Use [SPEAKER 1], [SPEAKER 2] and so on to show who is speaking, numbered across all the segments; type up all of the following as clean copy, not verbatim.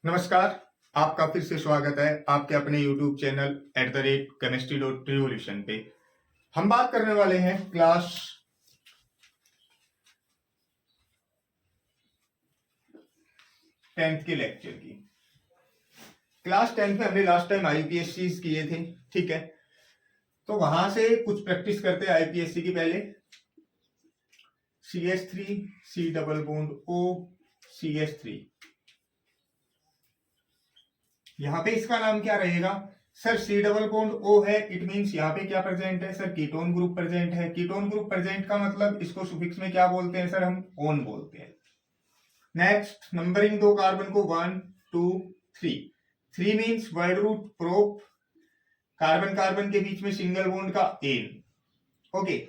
[SPEAKER 1] नमस्कार। आपका फिर से स्वागत है आपके अपने YouTube चैनल @chemistry.revolution पे। हम बात करने वाले हैं क्लास 10th के लेक्चर की। क्लास 10th में हमने लास्ट टाइम IUPACs किए थे, ठीक है। तो वहां से कुछ प्रैक्टिस करते हैं IUPAC की। पहले CH3 C double bond O CH3, यहाँ पे इसका नाम क्या रहेगा sir? C double bond O है, इट मींस यहाँ पे क्या प्रेजेंट है सर? कीटोन ग्रुप प्रेजेंट है। कीटोन ग्रुप प्रेजेंट का मतलब इसको सुफिक्स में क्या बोलते हैं सर? हम ओन बोलते हैं। नेक्स्ट नंबरिंग दो कार्बन को 1 2 3। 3 means word root prop, carbon carbon के बीच में सिंगल बॉन्ड का एन। ओके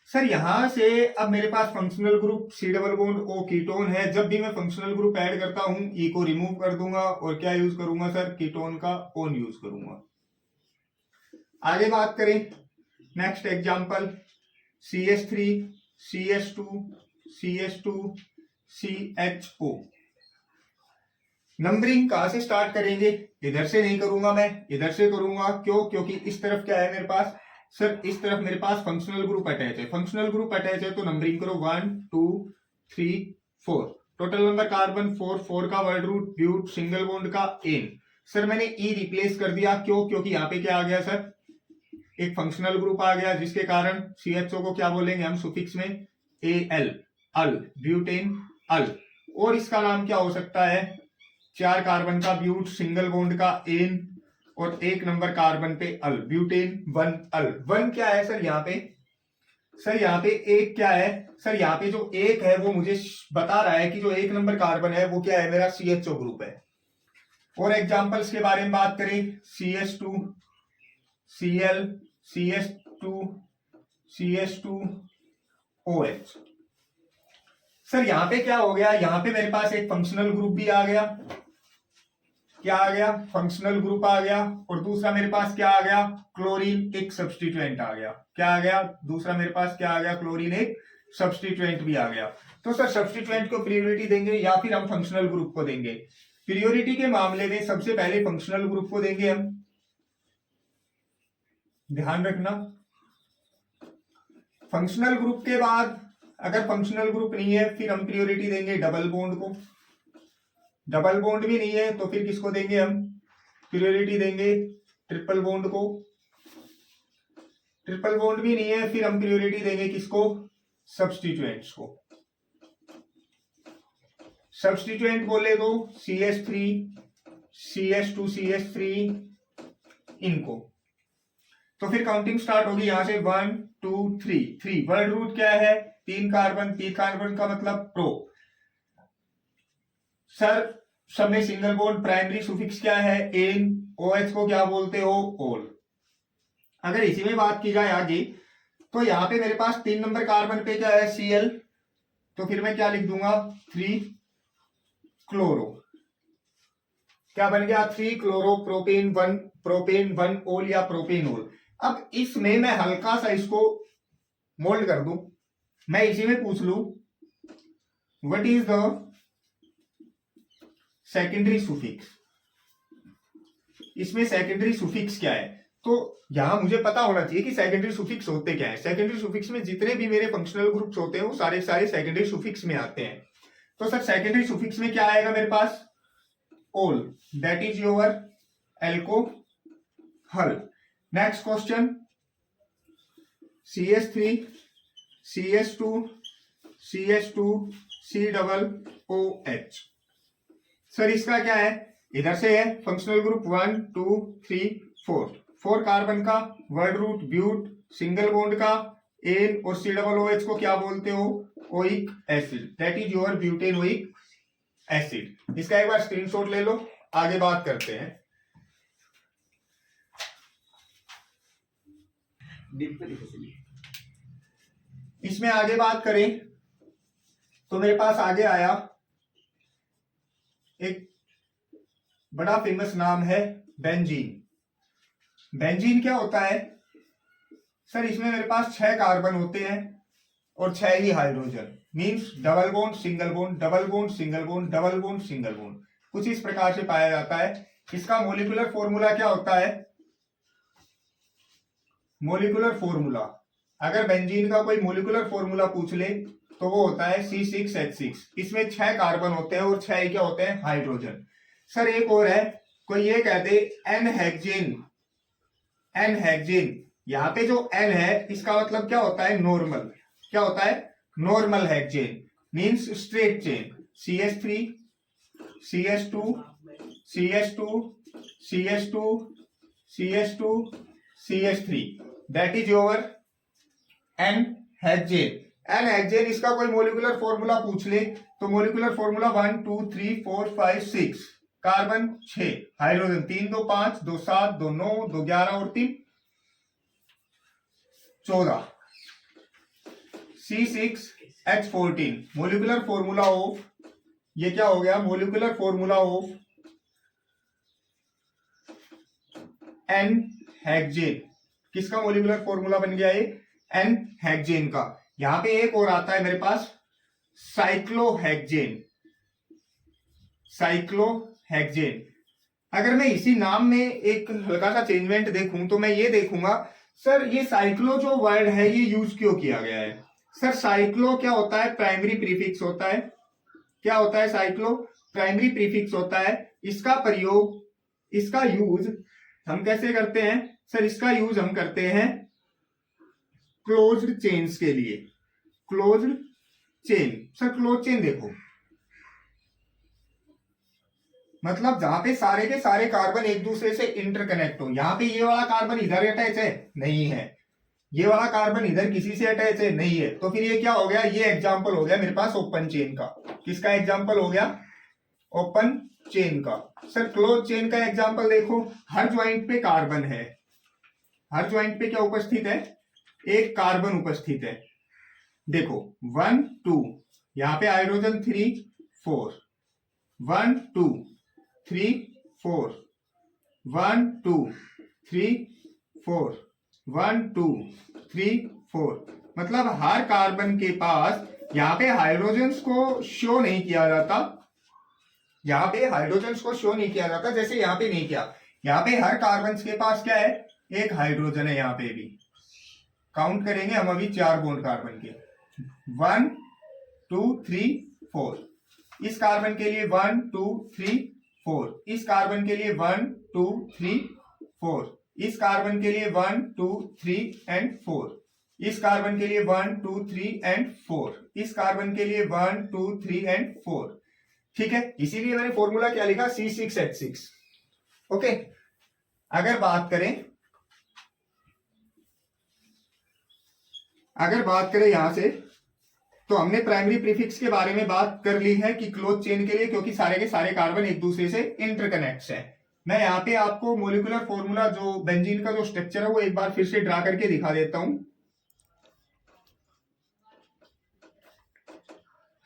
[SPEAKER 1] सर, यहां से अब मेरे पास functional group C double bond O ketone है। जब भी मैं फंक्शनल ग्रुप ऐड करता हूं E को रिमूव कर दूंगा और क्या यूज करूंगा सर? कीटोन का ओन यूज करूंगा। आगे बात करें, next example CH3 CH2 CH2 CHO। Numbering कहां से स्टार्ट करेंगे? इधर से नहीं करूंगा, मैं इधर से करूंगा। क्यों? क्योंकि इस तरफ क्या है मेरे पास सर? इस तरफ मेरे पास फंक्शनल ग्रुप अटैच है। फंक्शनल ग्रुप अटैच है तो नंबरिंग करो 1 2 3 4। टोटल नंबर कार्बन 4, 4 का word root but, single bond का एन। सर मैंने ई रिप्लेस कर दिया। क्यों? क्योंकि यहाँ पे क्या आ गया सर? एक फंक्शनल ग्रुप आ गया, जिसके कारण CHO को क्या बोलेंगे हम सुफिक्स में? AL, अल, ब्यूटेन अल। और इसका नाम क्या हो सकता है? 4 कार्बन का ब्यूट, सिंगल बॉन्ड का एन और 1 नंबर कार्बन पे अल, ब्यूटेन 1 अल। 1 क्या है सर यहाँ पे? सर यहाँ पे एक क्या है सर? यहाँ पे जो एक है वो मुझे बता रहा है कि जो 1 नंबर कार्बन है वो क्या है? मेरा CHO ग्रुप है। और एग्जांपल्स के बारे में बात करें, CH2 Cl CH2 CH2 OH। Sir यहाँ पे क्या हो गया? यहाँ पे मेरे पास एक फंक्शनल ग्रुप भी आ गया। क्या आ गया? फंक्शनल ग्रुप आ गया। और दूसरा मेरे पास क्या आ गया? क्लोरीन एक सब्सटीट्यूएंट आ गया। क्या आ गया? दूसरा मेरे पास क्या आ गया? क्लोरीन एक सब्सटीट्यूएंट भी आ गया। तो सर सब्सटीट्यूएंट को प्रायोरिटी देंगे या फिर हम फंक्शनल ग्रुप को देंगे? प्रायोरिटी के मामले में सबसे पहले फंक्शनल ग्रुप को देंगे हम, ध्यान रखना। फंक्शनल ग्रुप के बाद अगर फंक्शनल ग्रुप नहीं है फिर हम प्रायोरिटी देंगे डबल बॉन्ड को। डबल बॉन्ड भी नहीं है तो फिर किसको देंगे हम? प्रायोरिटी देंगे ट्रिपल बॉन्ड को। ट्रिपल बॉन्ड भी नहीं है फिर हम प्रायोरिटी देंगे किसको? सब्स्टिट्यूएंट्स को। सब्स्टिट्यूएंट बोले तो CH3 CH2 CH3 इनको। तो फिर काउंटिंग स्टार्ट होगी यहां से 1 2 3। 3 वर्ड रूट क्या है? 3 कार्बन। 3 कार्बन का मतलब प्रो। सर सब में सिंगल बॉन्ड, प्राइमरी सुफिक्स क्या है? एन। OH को क्या बोलते हो? ओल। अगर इसी में बात की जाए आगे तो यहां पे मेरे पास 3 नंबर कार्बन पे क्या है? Cl। तो फिर मैं क्या लिख दूंगा? 3 क्लोरो। क्या बन गया? 3 क्लोरो प्रोपेन 1 ओल या प्रोपेनोल। अब इसमें मैं हल्का सा इसको मोल्ड कर दूं, मैं इसी में पूछ लू what is the secondary suffix? इसमें सेकेंडरी सुफिक्स क्या है? तो यहां मुझे पता होना चाहिए कि सेकेंडरी सुफिक्स होते क्या है। सेकेंडरी सुफिक्स में जितने भी मेरे फंक्शनल ग्रुप्स होते हैं वो सारे सारे सेकेंडरी सुफिक्स में आते हैं। तो सर सेकेंडरी सुफिक्स में क्या आएगा मेरे पास? Ol, that is your alcohol. Next question, CH3 CH2 CH2 C double OH। Sir इसका क्या है? इधर से है फंक्शनल ग्रुप 1 2 3 4। 4 कार्बन का word root but, single bond का एन और C डबल OH को क्या बोलते हो? Oic acid, that is your butanoic acid. इसका एक बार स्क्रीनशॉट ले लो, आगे बात करते हैं। इसमें आगे बात करें तो मेरे पास आगे आया एक बड़ा फेमस नाम है बेंजीन। बेंजीन क्या होता है सर? इसमें मेरे पास 6 कार्बन होते हैं और 6 ही hydrogen, means double bond single bond, double bond single bond, double bond single bond. कुछ इस प्रकार से पाया जाता है। इसका मोलिकुलर फॉर्मूला क्या होता है? मोलिकुलर फॉर्मूला, अगर बेंजीन का कोई मोलिकुलर फॉर्मूला पूछ ले तो वो होता है C6H6। इसमें 6 कार्बन होते हैं और 6 क्या होते हैं? हाइड्रोजन। सर एक और है, कोई ये कहते एन हेक्सेन, एन हेक्सेन, यहाँ पे जो एन है इसका मतलब क्या होता है? नॉर्मल। क्या होता है? Normal hexane means straight chain, CH3 CH2 CH2 CH2 CH2 CH3, that is your n hexane. N hexane, इसका कोई मोलिकुलर फॉर्मूला पूछ ले तो मोलिकुलर फॉर्मूला 1 2 3 4 5 6, कार्बन 6, हाइड्रोजन 3 2 5 2 7 2 9 2 11 और 3 14, C6H14, मोलिकुलर फॉर्मूला ऑफ, ये क्या हो गया? Molecular formula of n hexane. किसका मोलिकुलर फॉर्मूला बन गया ये? एन हेक्सेन का। यहां पे एक और आता है मेरे पास साइक्लोहेक्सेन, साइक्लोहेक्सेन। अगर मैं इसी नाम में एक हल्का सा चेंजमेंट देखूं तो मैं ये देखूंगा सर ये साइक्लो जो वर्ड है ये यूज क्यों किया गया है? सर साइक्लो क्या होता है? प्राइमरी प्रीफिक्स होता है। क्या होता है? साइक्लो प्राइमरी प्रीफिक्स होता है। इसका प्रयोग, इसका यूज हम कैसे करते हैं? सर इसका यूज हम करते हैं क्लोज्ड चेन्स के लिए। Closed chain, sir close chain देखो मतलब जहां पे सारे के सारे कार्बन एक दूसरे से इंटरकनेक्ट हो। यहां पे ये वाला कार्बन इधर अटैच है? नहीं है। ये वाला कार्बन इधर किसी से अटैच है? नहीं है। तो फिर ये क्या हो गया? ये एग्जांपल हो गया मेरे पास ओपन चेन का। किसका एग्जांपल हो गया? ओपन चेन का। सर क्लोज चेन का एग्जांपल देखो, हर ज्वाइंट पे कार्बन है, हर ज्वाइंट पे क्या उपस्थित है? एक कार्बन उपस्थित है। देखो 1 2, यहां पे हाइड्रोजन 3 4, 1 2 3 4, 1 2 3 4, 1 2 3 4, मतलब हर कार्बन के पास, यहां पे हाइड्रोजन्स को शो नहीं किया जाता, यहां पे हाइड्रोजन्स को शो नहीं किया जाता जैसे यहां पे नहीं किया। यहां पे हर कार्बन के पास क्या है? एक हाइड्रोजन है। यहां पे भी काउंट करेंगे हम अभी 4 बॉन्ड कार्बन के, 1 2 3 4, इस कार्बन के लिए 1 2 3 4, इस कार्बन के लिए 1 2 3 4, इस कार्बन के लिए 1 2 3 एंड 4, इस कार्बन के लिए 1 2 3 एंड 4, इस कार्बन के लिए 1 2 3 एंड 4। ठीक है, इसीलिए मैंने फॉर्मूला क्या लिखा? C6H6। ओके, अगर बात करें यहां से, तो हमने प्राइमरी प्रीफिक्स के बारे में बात कर ली है कि क्लोज चेन के लिए, क्योंकि सारे के सारे कार्बन एक दूसरे से इंटरकनेक्ट है। मैं यहाँ पे आपको मोलिकुलर फॉर्मूला जो बेंजीन का जो स्ट्रक्चर है वो एक बार फिर से ड्रा करके दिखा देता हूं।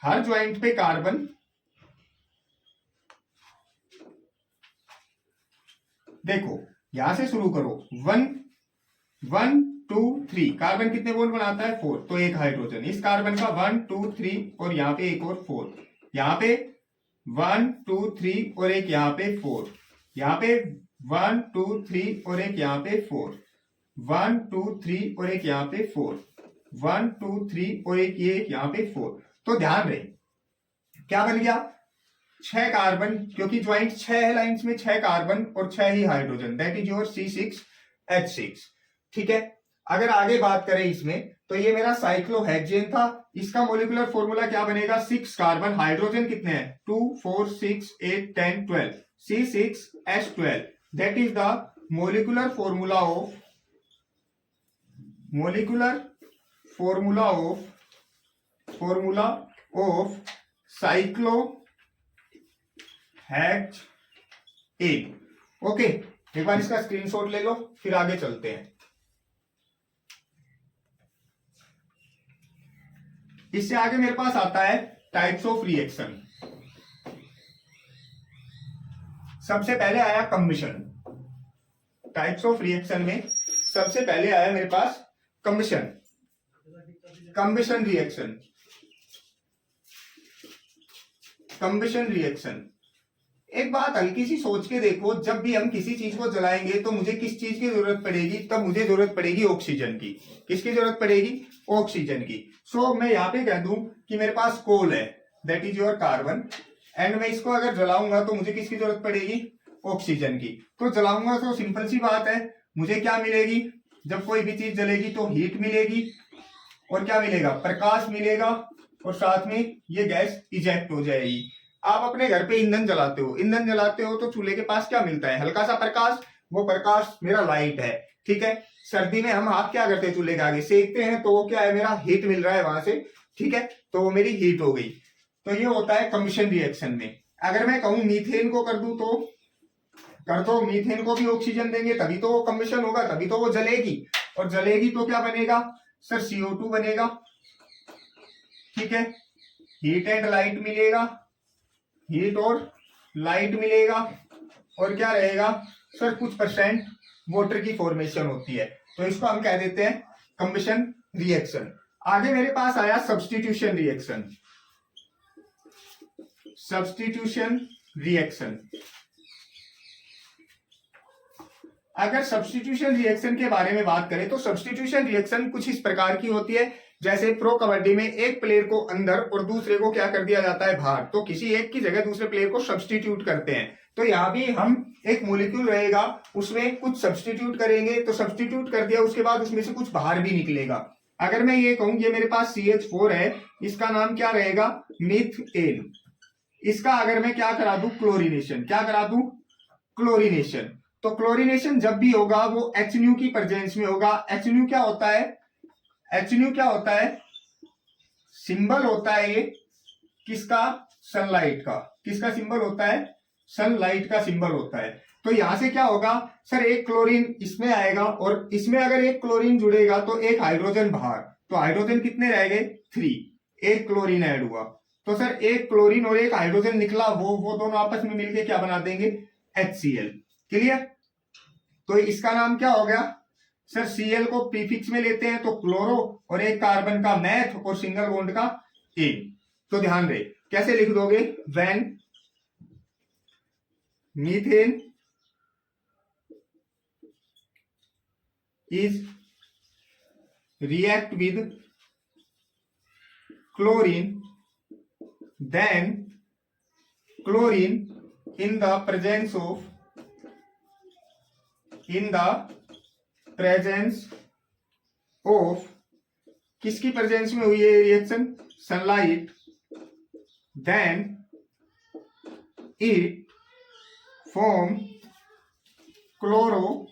[SPEAKER 1] हर ज्वाइंट पे कार्बन, देखो यहां से शुरू करो, 1 1 2 3, कार्बन कितने बॉन्ड बनाता है? 4, तो एक हाइड्रोजन, इस कार्बन का 1 2 3 और यहाँ पे एक और 4, यहाँ पे 1 2 3 और एक यहाँ पे 4, यहाँ पे 1 2 3 और एक यहाँ पे 4, 1 2 3 और एक यहाँ पे 4, 1 2 3 और एक ये यहाँ पे 4। तो ध्यान रहे क्या बन गया? 6 कार्बन, क्योंकि ज्वाइंट 6 है लाइंस में, 6 कार्बन और 6 ही hydrogen, that is your C6H6। ठीक है, अगर आगे बात करें इसमें तो ये मेरा साइक्लोहेक्सेन था। इसका मोलिकुलर फॉर्मूला क्या बनेगा? 6 कार्बन, हाइड्रोजन कितने हैं? 2 4 6 8 10 12, C6H12, that is the molecular formula of cyclohexane. Okay, एक बार इसका स्क्रीनशॉट ले लो, फिर आगे चलते हैं। इससे आगे मेरे पास आता है टाइप्स ऑफ रिएक्शन। सबसे पहले आया कम्बिशन। टाइप्स ऑफ रिएक्शन में सबसे पहले आया मेरे पास कम्बिशन रिएक्शन। एक बात हल्की सी सोच के देखो, जब भी हम किसी चीज को जलाएंगे तो मुझे किस चीज की जरूरत पड़ेगी? तब मुझे जरूरत पड़ेगी ऑक्सीजन की। किसकी जरूरत पड़ेगी? ऑक्सीजन की। सो मैं यहाँ पे कह दूं कि मेरे पास कोल है, that is your carbon, and मैं इसको अगर जलाऊंगा तो मुझे किसकी जरूरत पड़ेगी? ऑक्सीजन की। तो जलाऊंगा तो सिंपल सी बात है, मुझे क्या मिलेगी? जब कोई भी चीज जलेगी तो हीट मिलेगी, और क्या मिलेगा? प्रकाश मिलेगा, और साथ में ये गैस इजेक्ट हो जाएगी। आप अपने घर पे ईंधन जलाते हो, ईंधन जलाते हो तो चूल्हे के पास क्या मिलता है? हल्का सा प्रकाश। वो प्रकाश मेरा लाइट है, ठीक है। सर्दी में हम हाथ क्या करते हैं? चूल्हे के आगे सेकते हैं, तो वो क्या है? मेरा हीट मिल रहा है वहां से, ठीक है, तो वो मेरी हीट हो गई। तो ये होता है कम्बशन रिएक्शन में। अगर मैं कहूं मीथेन को कर दूं तो कर दो, मीथेन को भी ऑक्सीजन देंगे तभी तो वो कम्बशन होगा, तभी तो वो जलेगी, और जलेगी तो क्या बनेगा सर? CO2 बनेगा, ठीक है। हीट एंड लाइट मिलेगा, हीट और लाइट मिलेगा, और क्या रहेगा सर? कुछ परसेंट वाटर की फॉर्मेशन होती है, तो इसको हम कह देते हैं कम्बशन रिएक्शन। आगे मेरे पास आया सब्स्टिट्यूशन रिएक्शन। सब्स्टिट्यूशन रिएक्शन, अगर सब्स्टिट्यूशन रिएक्शन के बारे में बात करें तो सब्स्टिट्यूशन रिएक्शन कुछ इस प्रकार की होती है, जैसे प्रो कबड्डी में एक प्लेयर को अंदर और दूसरे को क्या कर दिया जाता है? बाहर, तो किसी एक की जगह दूसरे प्लेयर को सब्स्टिट्यूट करते हैं। तो यहाँ भी हम एक मॉलिक्यूल रहेगा, उसमें कुछ सब्स्टिट्यूट करेंगे, तो सब्स्टिट्यूट कर दिया, उसके बाद उसमें से कुछ बाहर भी निकलेगा। अगर मैं ये कहूं ये मेरे पास CH4 है, इसका नाम क्या रहेगा? मीथेन। इसका अगर मैं क्या करा दूं? क्लोरीनेशन। क्या करा दूं? क्लोरीनेशन। तो क्लोरीनेशन जब भी होगा वो HNU की प्रेजेंस में होगा। HNU क्या होता है? HNU क्या होता है? सिंबल होता है ये किसका? सनलाइट का। किसका सिंबल होता है? सनलाइट का सिंबल होता है। तो यहां से क्या होगा सर? एक क्लोरीन इसमें आएगा, और इसमें अगर एक क्लोरीन जुड़ेगा तो एक हाइड्रोजन बाहर, तो हाइड्रोजन कितने रह गए? 3। एक क्लोरीन ऐड हुआ, तो सर एक क्लोरीन और एक हाइड्रोजन निकला, वो दोनों आपस में मिलके क्या बना देंगे? HCl। क्लियर? तो इसका नाम क्या हो गया सर? Cl को प्रीफिक्स में लेते हैं तो क्लोरो, और एक कार्बन का मैथ, और सिंगल बॉन्ड का एन। तो ध्यान रहे कैसे लिख दोगे? When methane is react with chlorine, then chlorine in the presence of किसकी प्रेजेंस में हुई है reaction? Sunlight. Then it form chloromethane.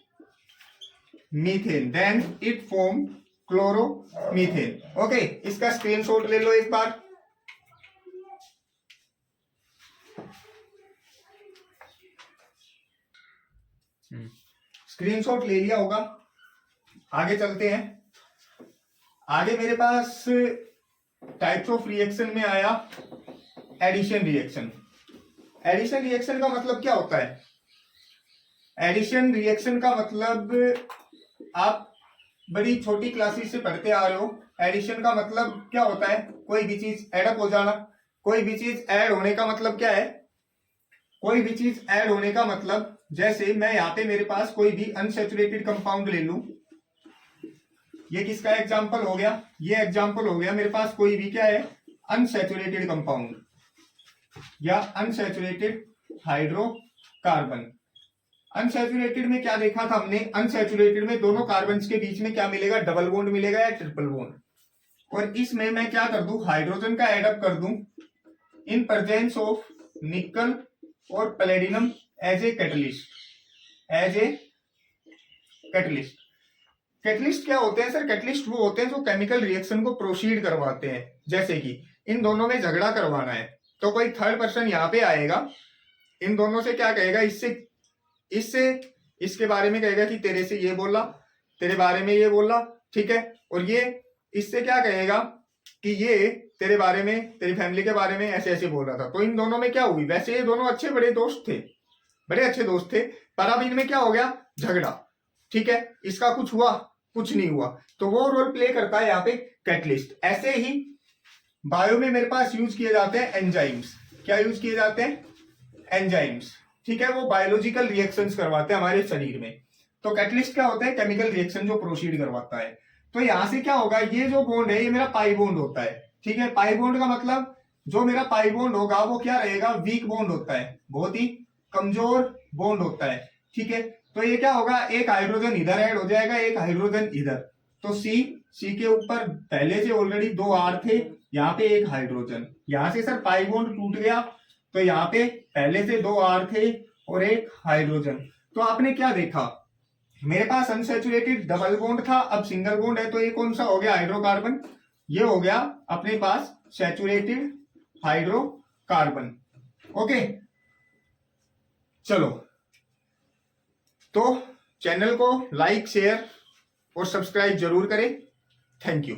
[SPEAKER 1] Then it form chloromethane. Okay, इसका स्क्रीनशॉट ले लो एक बार। स्क्रीनशॉट ले लिया होगा। आगे चलते हैं। आगे मेरे पास टाइप्स ऑफ रिएक्शन में आया एडिशन रिएक्शन। एडिशन रिएक्शन का मतलब क्या होता है? एडिशन रिएक्शन का मतलब आप बड़ी छोटी क्लासेस से पढ़ते आ रहे हो। एडिशन का मतलब क्या होता है? कोई भी चीज एडअप हो जाना। कोई भी चीज ऐड होने का मतलब क्या है? कोई भी चीज ऐड होने का मतलब, जैसे मैं यहाँ पे मेरे पास कोई भी अनसैचुरेटेड कंपाउंड ले लूं, ये किसका एग्जांपल हो गया? ये एग्जांपल हो गया मेरे पास कोई भी क्या है? अनसैचुरेटेड कंपाउंड या अनसैचुरेटेड हाइड्रोकार्बन। अनसैचुरेटेड में क्या देखा था हमने? अनसैचुरेटेड में दोनों कार्बन के बीच में क्या मिलेगा? डबल बॉन्ड मिलेगा या ट्रिपल बॉन्ड। और इसमें मैं क्या कर दूं? हाइड्रोजन का एडअप कर दूं इन प्रेजेंस ऑफ निकल और palladium as a catalyst. Catalyst क्या होते हैं सर? कैटलिस्ट वो होते हैं जो केमिकल रिएक्शन को प्रोसीड करवाते हैं। जैसे कि इन दोनों में झगड़ा करवाना है तो कोई थर्ड पर्सन यहाँ पे आएगा, इन दोनों से क्या कहेगा? इससे इसके बारे में कहेगा कि तेरे से ये बोला, तेरे बारे में ये बोला, ठीक है। और ये इससे क्या कहेगा कि ये तेरे बारे में, तेरी फैमिली के बारे में ऐसे ऐसे बोल रहा था। तो इन दोनों में क्या हुई? वैसे ये दोनों अच्छे बड़े दोस्त थे, बड़े अच्छे दोस्त थे, पर अब इनमें क्या हो गया? झगड़ा, ठीक है। इसका कुछ हुआ, कुछ नहीं हुआ, तो वो रोल प्ले करता है यहाँ पे कैटलिस्ट। ऐसे ही बायो में मेरे पास यूज किए जाते हैं एंजाइम्स। क्या यूज किए जाते हैं? एंजाइम्स, ठीक है, वो बायोलॉजिकल रिएक्शंस करवाते हैं हमारे शरीर में। तो कैटलिस्ट क्या होता है, केमिकल रिएक्शन जो प्रोसीड करवाता है। तो यहां से क्या होगा, ये जो बॉन्ड है ये मेरा पाई बॉन्ड होता है, ठीक है। पाई बॉन्ड का मतलब जो मेरा पाई बॉन्ड होगा वो क्या रहेगा, वीक बॉन्ड होता है, बहुत ही कमजोर बॉन्ड होता है, ठीक है। तो ये क्या होगा, एक हाइड्रोजन इधर ऐड हो जाएगा, एक हाइड्रोजन इधर, तो सी के ऊपर पहले से ऑलरेडी 2 R थे, यहाँ पे एक हाइड्रोजन, यहां से सर पाई बॉन्ड टूट गया, तो यहाँ पे पहले से 2 R थे और एक हाइड्रोजन। तो आपने क्या देखा, मेरे पास अनसैचुरेटेड डबल बॉन्ड था, अब सिंगल बॉन्ड है, तो ये कौन सा हो गया, हाइड्रोकार्बन। ये हो गया अपने पास सैचुरेटेड हाइड्रोकार्बन। ओके, चलो, तो चैनल को लाइक शेयर और सब्सक्राइब जरूर करें। Thank you.